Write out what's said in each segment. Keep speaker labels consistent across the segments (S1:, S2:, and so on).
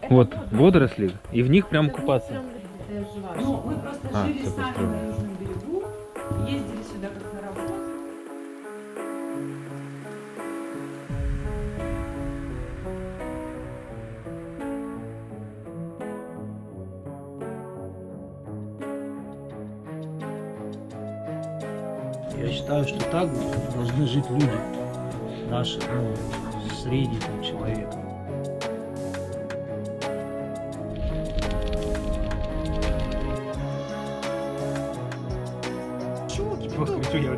S1: Вот водоросли, и в них прям купаться.
S2: Ну, мы просто жили
S1: всё
S2: сами
S1: построено.
S2: на Южном берегу, ездили сюда как на работу.
S3: Я считаю, что так должны жить люди. Наши, ну, средний там, человек.
S1: Просто хочу, я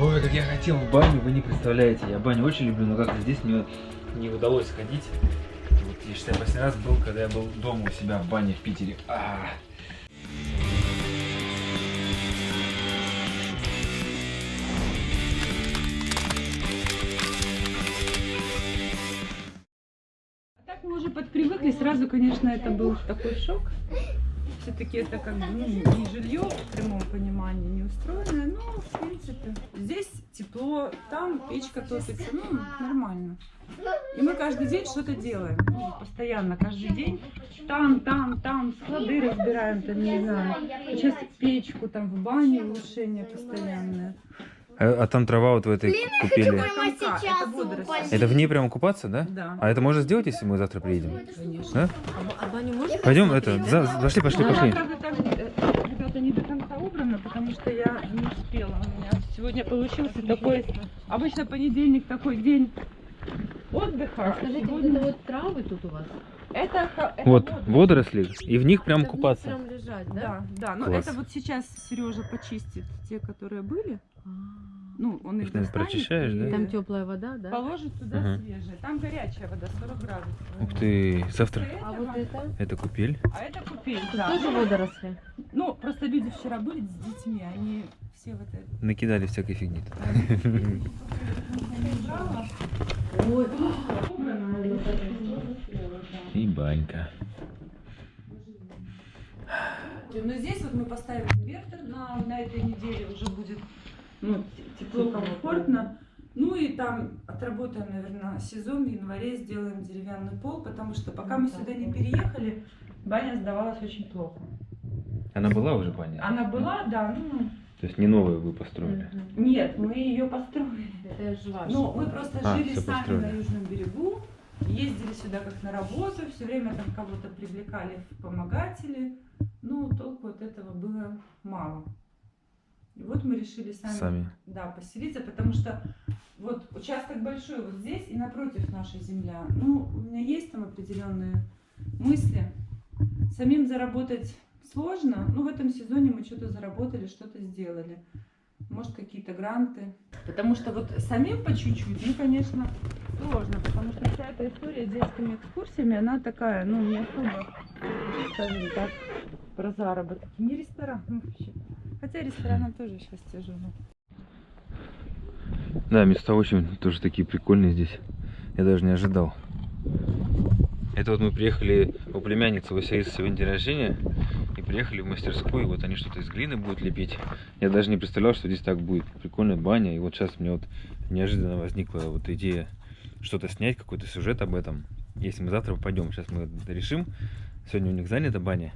S1: Ой, как я хотел в баню, вы не представляете. Я баню очень люблю, но как-то здесь не удалось сходить. Вот, я считаю, последний раз был, когда я был дома у себя в бане в Питере.
S2: Так мы уже подпривыкли, сразу, конечно, это был такой шок. Все-таки это как бы не жилье в прямом понимании, не устроенное, но в принципе здесь тепло, там печка топится, ну нормально. И мы каждый день что-то делаем, ну, постоянно, каждый день. Там, склады разбираем, там, не знаю, сейчас печку, там в бане улучшения постоянные.
S1: А там трава вот в этой купели.
S2: Это водоросли.
S1: Это в ней прямо купаться, да?
S2: Да.
S1: А это можно сделать, если мы завтра приедем?
S2: Конечно.
S1: Да?
S4: А баню можно?
S1: Пойдем, пошли.
S2: Правда, там, ребята, не до конца убрано, потому что я не успела. У меня сегодня получился такой, обычно понедельник такой день отдыха.
S4: Скажите, вот
S2: Сегодня-
S4: это вот травы тут у вас?
S2: это
S1: Вот водоросли, и в них прям
S4: Это в них
S1: купаться.
S4: прям лежать, да?
S2: Да. Но
S1: Класс.
S2: это вот сейчас Сережа почистит те, которые были.
S4: А.
S2: Ну, он их
S1: Ты
S2: достанет
S1: прочищаешь, да?
S2: и
S4: Там теплая вода, да?
S2: положит туда
S1: Мгм.
S2: свежее. Там горячая вода, 40 градусов.
S1: Ух ты, завтра.
S4: А вот это?
S1: Это купель.
S2: А это купель,
S4: Тут
S2: да.
S4: тоже водоросли?
S2: Ну, просто люди вчера были с детьми, они все в этой...
S1: Накидали всякой фигни.
S2: Ой,
S1: И банька.
S2: но здесь вот мы поставим инвертор на этой неделе, уже будет тепло, комфортно. Ну и там отработаем, наверное, сезон, в январе сделаем деревянный пол, потому что пока мы сюда не переехали, баня сдавалась очень плохо.
S1: Она была уже баня?
S2: Она была, да, ну...
S1: То есть не новую вы построили?
S2: Нет, мы ее построили.
S4: Это же ваше.
S2: Ну, мы просто жили
S1: всё
S2: сами
S1: построили.
S2: на Южном берегу, ездили сюда как на работу, все время там кого-то привлекали в помогатели. Ну, толку от этого было мало. И вот мы решили сами. Да, поселиться, потому что вот участок большой вот здесь и напротив наша земля. Ну, у меня есть там определенные мысли. Самим заработать сложно. Ну, в этом сезоне мы что-то заработали, что-то сделали. Может, какие-то гранты. Потому что вот самим по чуть-чуть, ну, конечно, сложно. Потому что вся эта история с детскими экскурсиями, она такая, ну, не особо, скажем так, про заработок. Не ресторан вообще. Хотя ресторанам тоже сейчас тяжело.
S1: Да, места очень тоже такие прикольные здесь. Я даже не ожидал. Это вот мы приехали у племянницы Василисы, сегодня день рождения. И приехали в мастерскую, и вот они что-то из глины будут лепить. Я даже не представлял, что здесь так будет. Прикольная баня. И вот сейчас у меня вот неожиданно возникла вот идея что-то снять, какой-то сюжет об этом. Если мы завтра пойдем, сейчас мы решим. Сегодня у них занята баня.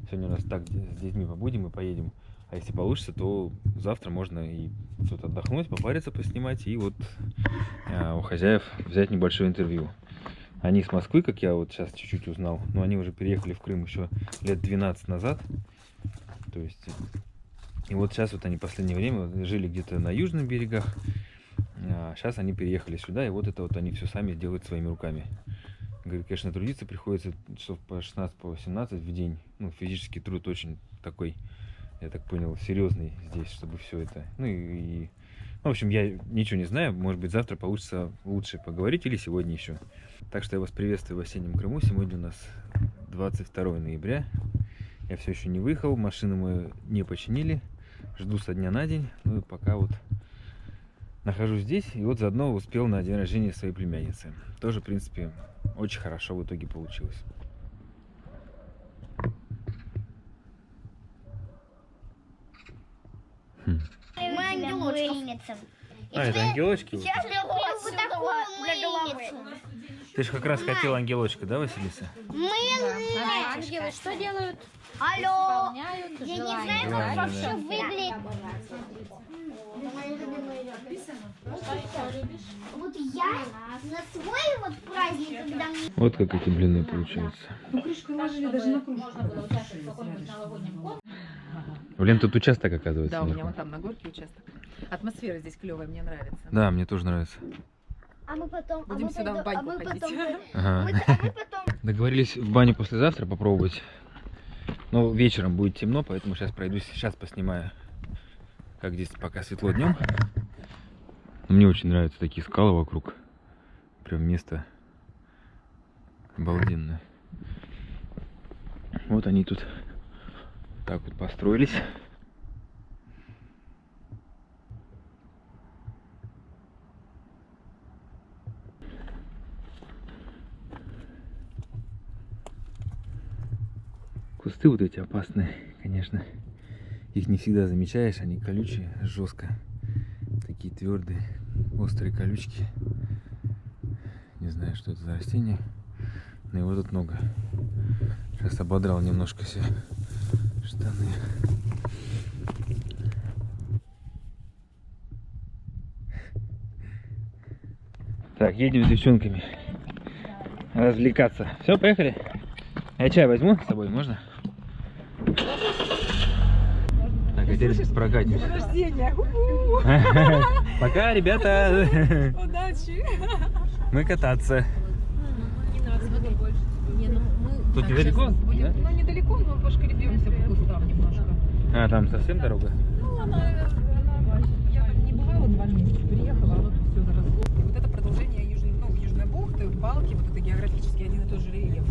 S1: Сегодня у нас так с детьми побудем и поедем. А если получится, то завтра можно и тут отдохнуть, попариться, поснимать. И вот у хозяев взять небольшое интервью. Они с Москвы, как я вот сейчас чуть-чуть узнал, но они уже переехали в Крым еще лет 12 назад. То есть, и вот сейчас вот они в последнее время жили где-то на южных берегах, а сейчас они переехали сюда, и вот это вот они все сами делают своими руками. Говорит, конечно, трудиться приходится часов по 16, по 18 в день. Ну, физический труд очень такой, я так понял, серьезный здесь, чтобы все это. Ну и в общем, я ничего не знаю, может быть, завтра получится лучше поговорить или сегодня еще. Так что я вас приветствую в осеннем Крыму. Сегодня у нас 22 ноября. Я все еще не выехал, машину мы не починили. Жду со дня на день. Ну и пока вот нахожусь здесь. И вот заодно успел на день рождения своей племянницы. Тоже, в принципе, очень хорошо в итоге получилось.
S5: Мы ангел мыльницам.
S1: А, это ангелочки?
S5: Я куплю вот такую мыльницу.
S1: Ты же как раз хотела ангелочка, да, Василиса?
S5: Ангелы что делают? Алло, я не знаю, как вообще выглядит. Вот я на свой вот праздник, когда мне...
S1: Вот как эти блины получаются.
S2: Ну, крышку ложили даже на кружку.
S1: Блин, тут участок оказывается.
S6: Да, у меня
S1: наверху.
S6: вон там на горке участок. Атмосфера здесь клевая, мне нравится.
S1: Да, мне тоже нравится.
S5: А мы потом...
S6: Будем сюда в баньку ходить.
S1: Ага.
S5: Мы потом...
S1: Договорились в баню послезавтра попробовать. Но вечером будет темно, поэтому сейчас пройдусь, сейчас поснимаю, как здесь пока светло днем. Мне очень нравятся такие скалы вокруг. Прям место обалденное. Вот они тут так вот построились. Кусты вот эти опасные, конечно. Их не всегда замечаешь, они колючие, жестко. Такие твердые, острые колючки. Не знаю, что это за растение, но его тут много. Сейчас ободрал немножко себе штаны. Так, едем с девчонками развлекаться. Все, поехали? Я чай возьму с собой, можно? Так, а теперь прокатимся.
S6: Рождения!
S1: Пока, ребята!
S6: Удачи!
S1: Мы кататься.
S6: Не надо, смотри больше. Не, ну мы...
S1: Тут недалеко? Да?
S6: Ну, недалеко, но пошкребемся по кустам немножко.
S1: А, там совсем дорога?
S6: Ну, я там не бывала 2 месяца, приехала, оно тут все заросло. И вот это продолжение Южной бухты, Балки, вот это географически один и тот же рельеф.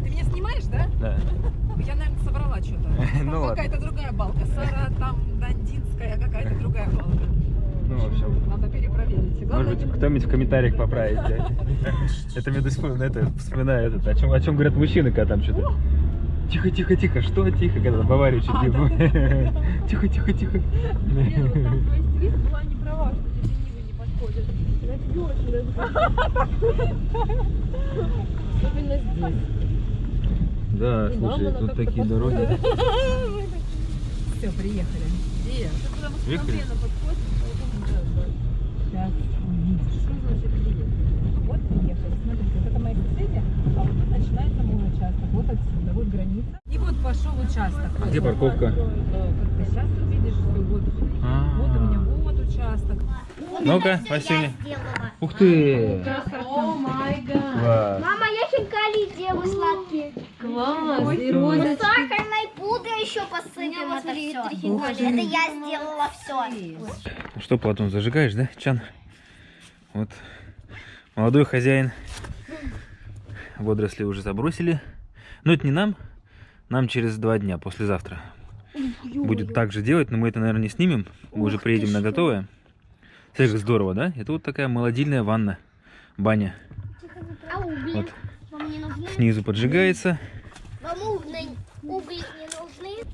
S6: Ты меня снимаешь, да?
S1: Да.
S6: Я, наверное, соврала что-то. Там
S1: Ну ладно.
S6: какая-то другая балка. Сара, там Дандинская, какая-то другая балка.
S1: Ну, в общем,
S6: Надо перепроверить. Главное,
S1: может быть, кто-нибудь в комментариях поправит. Это мне до сих пор, вспоминаю этот, о чем говорят мужчины, когда там что-то. Тихо, тихо, тихо, что тихо, когда в аварию чуть не было. Тихо, тихо, тихо.
S4: Твоя стилист была не права, что тебе ленивые не подходят. Она тебе очень нравится. Особенно здесь.
S1: Да,
S4: И
S1: слушай,
S4: нам она
S1: тут
S4: как-то
S1: такие
S4: подходит.
S1: дороги.
S6: все, приехали. Где?
S4: Потому что
S1: Приехали?
S4: нам Лена подходит, поэтому
S6: Сейчас увидишь.
S4: что значит приехать?
S6: Ну вот приехали. Смотрите, вот это мои соседи, а вот тут начинается мой участок. Вот отсюда, вот граница. И вот пошел участок.
S1: А где парковка?
S6: Как ты сейчас тут видишь, что вот, вот у меня вот участок.
S1: Ну-ка,
S5: Это
S1: Василий.
S5: я сделала.
S1: Ух ты!
S4: О май гад!
S1: Класс.
S5: Мама, я хинкали делаю сладкие.
S4: Класс! И
S5: С
S4: розочки.
S5: сахарной пудрой еще посыпем это все. Это я сделала все.
S1: Что, Платон, зажигаешь, да, чан? Вот. Молодой хозяин. Водоросли уже забросили. Но это не нам. Нам через 2 дня, послезавтра. Будет так же делать, но мы это, наверное, не снимем. Мы уже приедем на готовое. Смотри, как здорово, да? Это вот такая молодильная ванна. Баня.
S5: А угли?
S1: Вот.
S5: Вам не нужны?
S1: Снизу поджигается.
S5: Вам угли не нужны?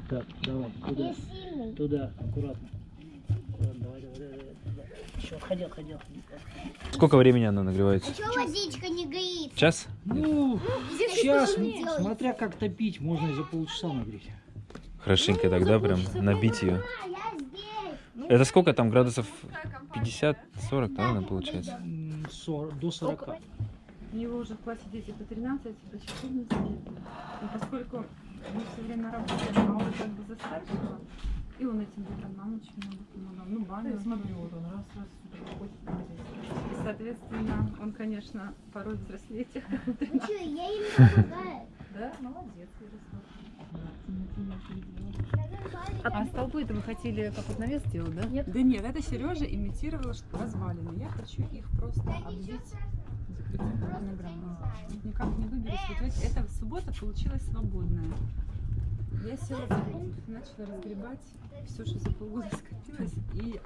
S3: Так, давай, туда,
S5: Я сильный.
S3: туда, аккуратно. Давай. Еще, ходил.
S1: Сколько времени она нагревается?
S5: А что водичка не горит?
S1: Час?
S3: Ну,
S5: Здесь
S3: сейчас,
S5: что не делается?
S3: смотря как топить, можно и за полчаса нагреть.
S1: Хорошенько тогда прям набить ее.
S5: А, я здесь.
S1: Это сколько там градусов? 50-40, да, она получается?
S3: 40, до 40.
S2: У него уже в классе дети по 13, по 14 лет. И поскольку мы все время работаем, а он как бы за старшего, и он этим летом нам очень много помогал. Ну, баню.
S6: Я смотрю, вот он раз сюда выходит.
S2: И, соответственно, он, конечно, порой взрослее тех, кому
S5: Ну что, я им помогаю.
S6: Да, молодец, Ярослав.
S5: А
S6: столбы-то вы хотели как вот навес сделать, да?
S2: Да нет, это Сережа имитировал развалины. Я хочу их просто обвить закрытым фонограммой. Никак не выберусь. Вот эта суббота получилась свободная. Я села за пульт, начала разгребать все, что за полгода скопилось.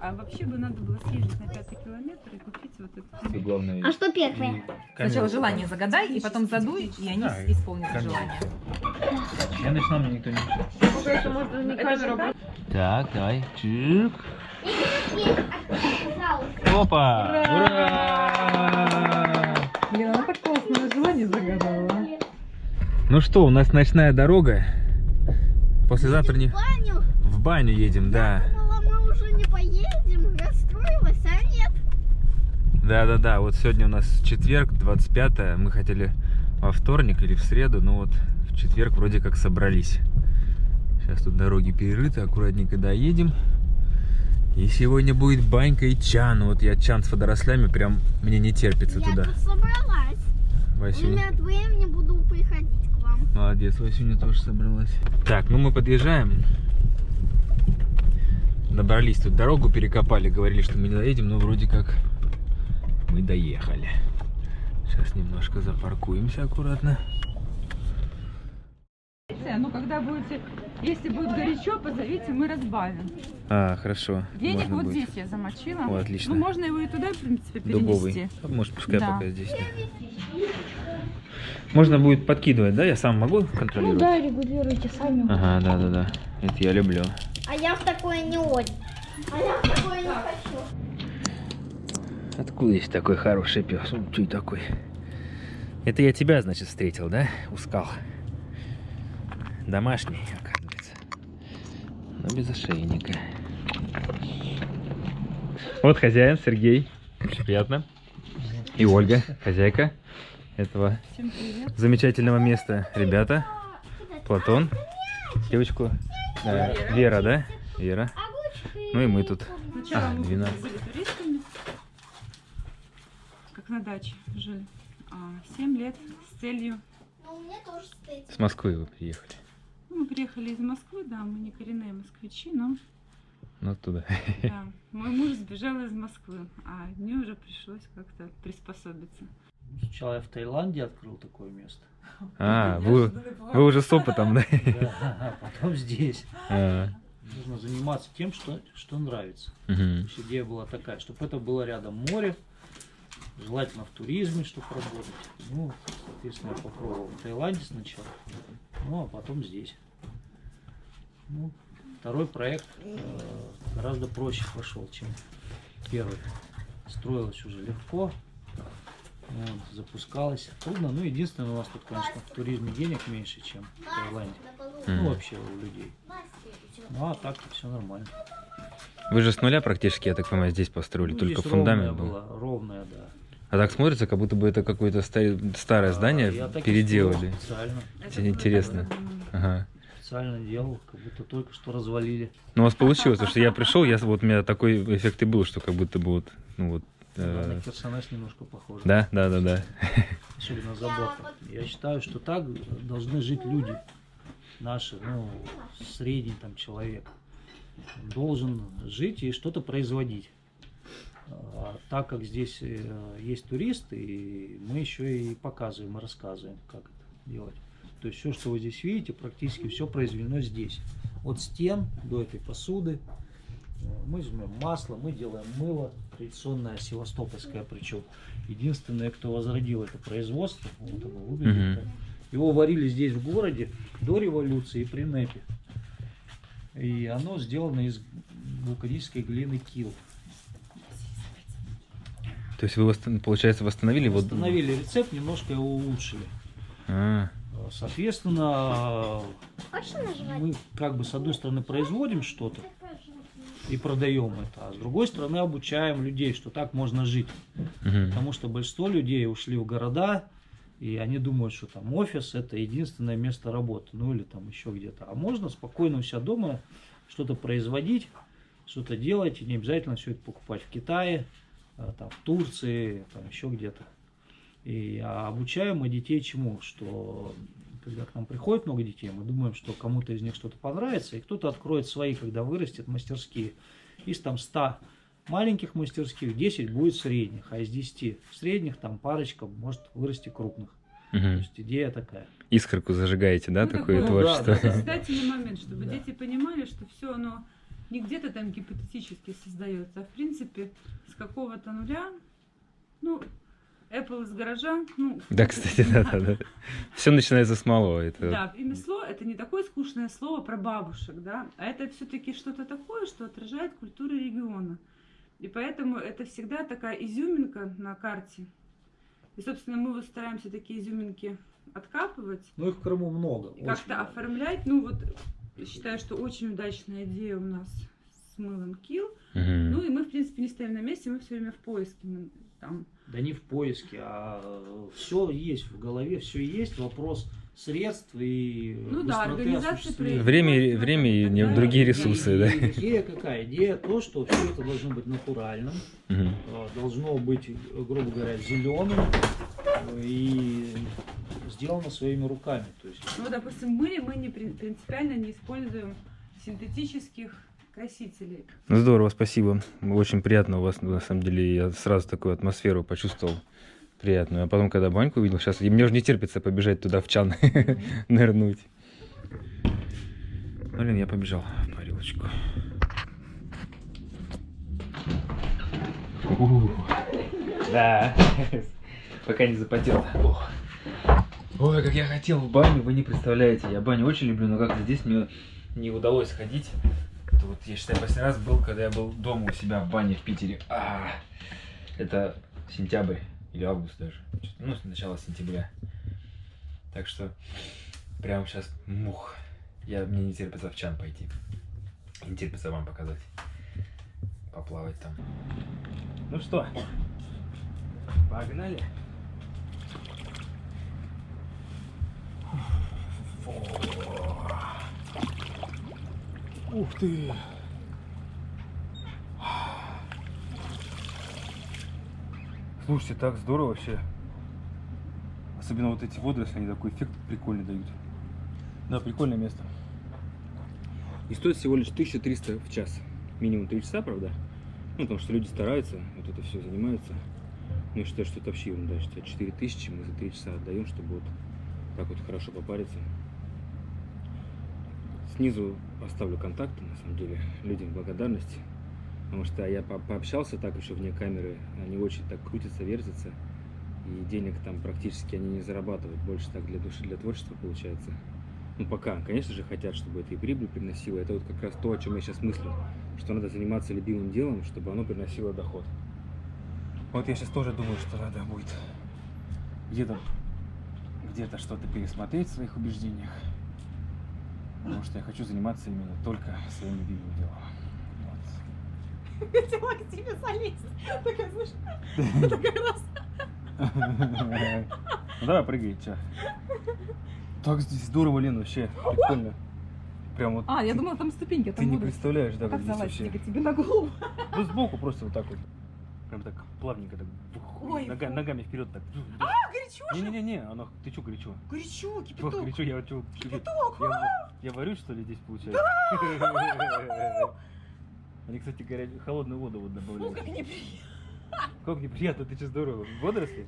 S2: А вообще бы надо было съездить на 5-й километр и купить вот это.
S1: Главное.
S5: А что первое?
S6: Сначала желание загадай, и потом задуй, и они исполнят желание.
S1: Я начинал, мне никто не мешал.
S4: Это можно не камеру.
S1: Так, давай. Чик.
S5: Пожалуйста.
S1: Опа! Ура!
S6: Блин, она так классно желание загадала.
S1: Ну что, у нас ночная дорога. Послезавтра не...
S5: Баню.
S1: в баню едем, да.
S5: Думала, мы уже не поедем, расстроилась, а нет.
S1: Да-да-да, вот сегодня у нас четверг, 25-е. Мы хотели во вторник или в среду, но вот в четверг вроде как собрались. Сейчас тут дороги перерыты, аккуратненько доедем. И сегодня будет банька и чан. Вот я чан с водорослями, прям мне не терпится
S5: Я
S1: туда.
S5: тут собралась.
S1: Васюня.
S5: Время от времени буду приходить к вам.
S1: Молодец, Васюня тоже собралась. Так, ну мы подъезжаем. Добрались, тут дорогу перекопали, говорили, что мы не доедем, но вроде как мы доехали. Сейчас немножко запаркуемся аккуратно.
S2: Ну, когда будете, если будет горячо, позовите, мы разбавим.
S1: А, хорошо.
S2: Веник
S1: Можно
S2: вот
S1: будет.
S2: здесь я замочила.
S1: О, отлично.
S2: Ну, можно его и туда, в принципе,
S1: Дубовый.
S2: перенести.
S1: А может, пускай
S2: Да.
S1: пока здесь. Можно будет подкидывать, да? Я сам могу контролировать?
S5: Ну регулируйте сами.
S1: Ага, да-да-да. Это я люблю.
S5: А я в такое не очень. А я в такое не хочу.
S1: Откуда есть такой хороший пес? Он чуть такой. Это я тебя, значит, встретил, да? У скал. Домашний, оказывается. Но без ошейника. Вот хозяин Сергей. Очень приятно. И Ольга, хозяйка этого
S2: Всем привет.
S1: замечательного места. Ребята, Платон, девочку, Вера, да? Вера. Ну и мы тут.
S2: Сначала мы
S1: 12.
S2: были туристами, как на даче жили. 7 лет с целью.
S5: Ну, у меня тоже стоит.
S1: С Москвы вы приехали.
S2: Ну, мы приехали из Москвы, да, мы не коренные москвичи, но
S1: Ну оттуда.
S2: да, мой муж сбежал из Москвы, а мне уже пришлось как-то приспособиться.
S3: Сначала я в Таиланде открыл такое место.
S1: А, вы уже с опытом, да?
S3: Да, а потом здесь.
S1: А,
S3: Нужно заниматься тем, что нравится. То
S1: мгм.
S3: есть идея была такая, чтобы это было рядом море, желательно в туризме, чтобы работать. Ну, соответственно, я попробовал в Таиланде сначала, ну, а потом здесь. Ну, второй проект гораздо проще пошел, чем первый. Строилось уже легко, вот, запускалось трудно. Ну, единственное, у нас тут, конечно, в туризме денег меньше, чем в Таиланде. Ну,
S1: Мгм.
S3: вообще у людей. Ну, а так-то все нормально.
S1: Вы же с нуля практически, я так понимаю, здесь построили,
S3: Ну,
S1: только
S3: здесь
S1: фундамент
S3: ровная
S1: был.
S3: была, ровная, да.
S1: А так смотрится, как будто бы это какое-то старое здание
S3: Я так и
S1: переделали.
S3: строил специально.
S1: Это интересно. Ага.
S3: Специально делал, как будто только что развалили.
S1: Ну, у вас получилось, потому что я пришел, вот у меня такой эффект и был, что как будто бы вот, ну вот.
S3: Да, на персонаж немножко похож.
S1: Да.
S3: Особенно забор. Я считаю, что так должны жить люди. Наши, ну, средний там человек. Он должен жить и что-то производить. А так как здесь есть туристы, и мы еще и показываем, и рассказываем, как это делать. То есть все, что вы здесь видите, практически все произведено здесь. От стен до этой посуды. Мы возьмем масло, мы делаем мыло, традиционное севастопольское, причем единственное, кто возродил это производство. Вот оно выглядит так. Его варили здесь в городе до революции и при НЭПе. И оно сделано из вулканической глины кил.
S1: То есть вы, получается, восстановили?
S3: Восстановили рецепт, немножко его улучшили.
S1: А,
S3: Соответственно,
S5: Хочешь нажимать?
S3: мы как бы с одной стороны производим что-то и продаем это, а с другой стороны обучаем людей, что так можно жить.
S1: мгм.
S3: Потому что большинство людей ушли в города, и они думают, что там офис это единственное место работы, ну или там еще где-то. А можно спокойно у себя дома что-то производить, что-то делать, и не обязательно все это покупать в Китае, там, в Турции, там еще где-то. И обучаем мы детей чему? Что когда к нам приходит много детей, мы думаем, что кому-то из них что-то понравится, и кто-то откроет свои, когда вырастет, мастерские. Из там 100 маленьких мастерских 10 будет средних, а из 10 средних там парочка может вырасти крупных. То
S1: Мгм.
S3: есть идея такая.
S1: Искорку зажигаете, да,
S2: Ну,
S1: такое
S2: такое,
S1: творчество?
S3: да, да.
S2: Созидательный момент, чтобы
S3: Да.
S2: дети понимали, что все оно не где-то там гипотетически создается, а в принципе с какого-то нуля, ну, Apple из гаража, ну...
S1: Да, кстати, да. Все начинается с малого. Это
S2: Да, ремесло это не такое скучное слово про бабушек, да, а это все-таки что-то такое, что отражает культуру региона. И поэтому это всегда такая изюминка на карте. И, собственно, мы вот стараемся такие изюминки откапывать
S3: Ну, их в Крыму много.
S2: и как-то
S3: очень много.
S2: оформлять. Ну вот, считаю, что очень удачная идея у нас с мылом Kill.
S1: Мгм.
S2: Ну и мы, в принципе, не стоим на месте, мы все время в поиске. Мы там...
S3: Да не в поиске, а все есть в голове, все есть. Вопрос средств и
S2: Ну да,
S3: быстроты
S2: организация
S3: осуществления.
S1: Время и не другие ресурсы, да?
S3: Идея какая? Идея то, что все это должно быть натуральным,
S1: Мгм.
S3: должно быть, грубо говоря, зеленым и сделано своими руками. То есть,
S2: Ну, допустим, мы не принципиально не используем синтетических красителей.
S1: Ну, здорово, спасибо. Очень приятно у вас, на самом деле. Я сразу такую атмосферу почувствовал приятную. А потом, когда баньку увидел, сейчас мне уже не терпится побежать туда в чан, нырнуть. Блин, я побежал в парилочку. Да, пока не запотел. Ой, как я хотел в баню, вы не представляете. Я баню очень люблю, но как-то здесь мне не удалось ходить. Это вот, я считаю, последний раз был, когда я был дома у себя в бане в Питере. Это сентябрь или август даже. Ну, с начала сентября. Так что прямо сейчас мне не терпится в чан пойти. Не терпится вам показать. Поплавать там. Ну что, погнали. Ух ты! Слушайте, так здорово вообще. Особенно вот эти водоросли, они такой эффект прикольный дают. Да, прикольное место. И стоит всего лишь 1300 в час. Минимум 3 часа, правда? Ну, потому что люди стараются, вот это все занимаются. Ну, я считаю, что это вообще ерунда. Я считаю, 4000 мы за 3 часа отдаем, чтобы вот так вот хорошо попариться. Снизу оставлю контакты, на самом деле, людям благодарности. Потому что я пообщался так еще вне камеры, они очень так крутятся, вертятся. И денег там практически они не зарабатывают, больше так для души, для творчества получается. Ну пока, конечно же, хотят, чтобы это и прибыль приносило. Это вот как раз то, о чем я сейчас мыслю, что надо заниматься любимым делом, чтобы оно приносило доход. Вот я сейчас тоже думаю, что надо будет где-то что-то пересмотреть в своих убеждениях. Потому что я хочу заниматься именно только своим любимым делом. Вот.
S6: Хотела к тебе залезть. Такая, знаешь, такая раз.
S1: Ну давай прыгай, чё. Так здесь здорово, Лен, вообще прикольно. Прям вот.
S6: Я думала, там ступеньки.
S1: Ты не представляешь, да, как
S6: Как
S1: здесь
S6: залазить
S1: вообще.
S6: тебе на голову?
S1: Ну сбоку просто вот так вот. Прям так плавненько так.
S6: Ой,
S1: Ногами вперед так.
S6: Горячо же.
S1: Не-не-не, оно. Ты чё горячо?
S6: Горячо,
S1: Ох,
S6: кипяток.
S1: горячо, я чё, я варю, что ли, здесь получается? Они, кстати, холодную воду вот добавляют.
S6: Как неприятно.
S1: Как неприятно, ты что, здорово. Водоросли?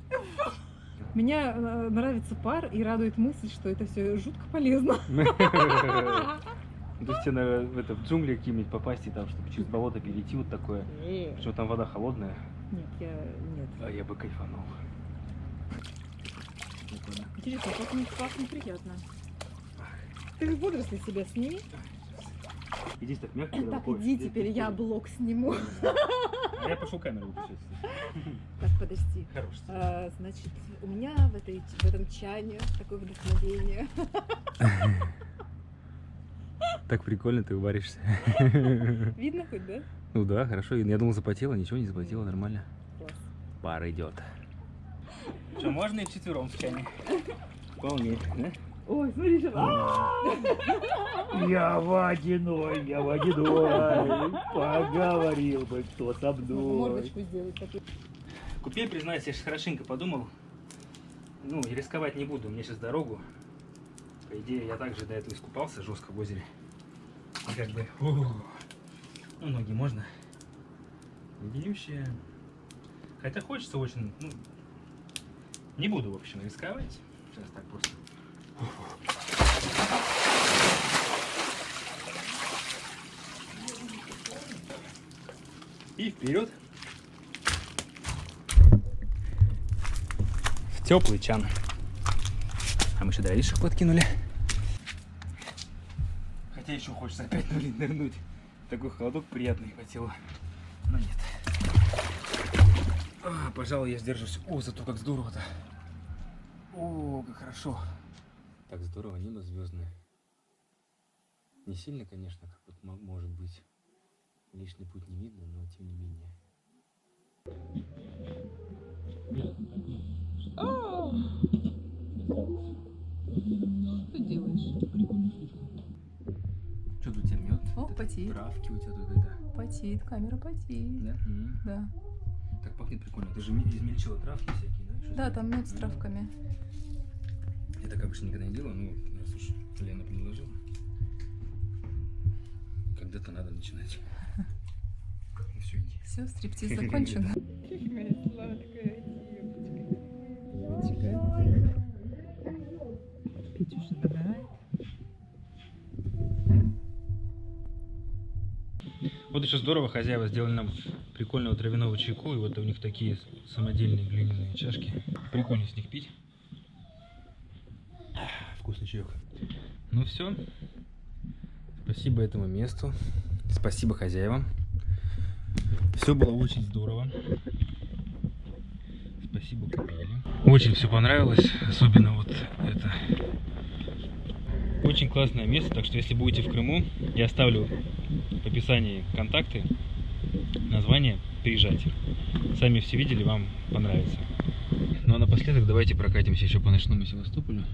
S6: Меня нравится пар и радует мысль, что это все жутко полезно.
S1: То есть тебе надо в джунгли какие-нибудь попасть и там, чтобы через болото перейти вот такое. Причем там вода холодная.
S6: Нет, нет.
S1: А я бы кайфанул.
S6: Интересно, как неприятно. Ты водоросли себя сними.
S1: И здесь так мягко. когда
S6: Так,
S1: выходишь,
S6: иди
S1: здесь
S6: теперь, я
S1: прикольно.
S6: блок сниму.
S1: А я пошел камеру выключать.
S6: Так, подожди.
S1: Хорош.
S6: Значит, у меня в этом чане такое вдохновение.
S1: Так прикольно ты варишься.
S6: Видно хоть, да?
S1: Ну да, хорошо. Я думал, запотело, ничего не запотело, нормально.
S6: Класс.
S1: Пар идет. Что, можно и вчетвером в чане? Вполне, да?
S6: Ой, смотри,
S3: я водяной, поговорил бы кто со мной.
S6: мордочку сделать такую.
S1: Купель, признаюсь, я сейчас хорошенько подумал. Ну, и рисковать не буду, мне сейчас дорогу. По идее, я также до этого искупался жестко в озере. И как бы, ну, ноги можно. Длиннющие. Хотя хочется очень, ну, не буду, в общем, рисковать. Сейчас так просто. И вперед. В теплый чан. А мы еще дровишек подкинули. Хотя еще хочется опять нырнуть. Такой холодок приятный по телу. Но нет. Пожалуй, я сдержусь. О, зато как здорово-то. О, как хорошо. Так здорово, небо звездное. Не сильно, конечно, как вот может быть. Лишний путь не видно, но тем не менее.
S6: Что ты делаешь?
S1: Что тут тебя мед?
S6: О, потеет.
S1: Травки у тебя тут это.
S6: Потеет, камера потеет.
S1: Да?
S6: Да.
S1: Так пахнет прикольно. Ты же измельчила травки всякие, да? Что
S6: Да, там мед с травками.
S1: Я так обычно никогда не делаю, ну, раз уж Лена предложила. Когда-то надо начинать. Ну все, иди.
S6: Все, стриптиз закончен. Моя сладкая девочка. Петюша загорает.
S1: Вот еще здорово, хозяева сделали нам прикольного травяного чайку, и вот у них такие самодельные глиняные чашки. Прикольно с них пить. Вкусный чаек. Ну все. Спасибо этому месту. Спасибо хозяевам. Все было очень здорово. Спасибо купили. Очень все понравилось, особенно вот это. Очень классное место, так что если будете в Крыму, я оставлю в описании контакты, название, приезжайте. Сами все видели, вам понравится. Ну а напоследок давайте прокатимся еще по ночному Севастополю.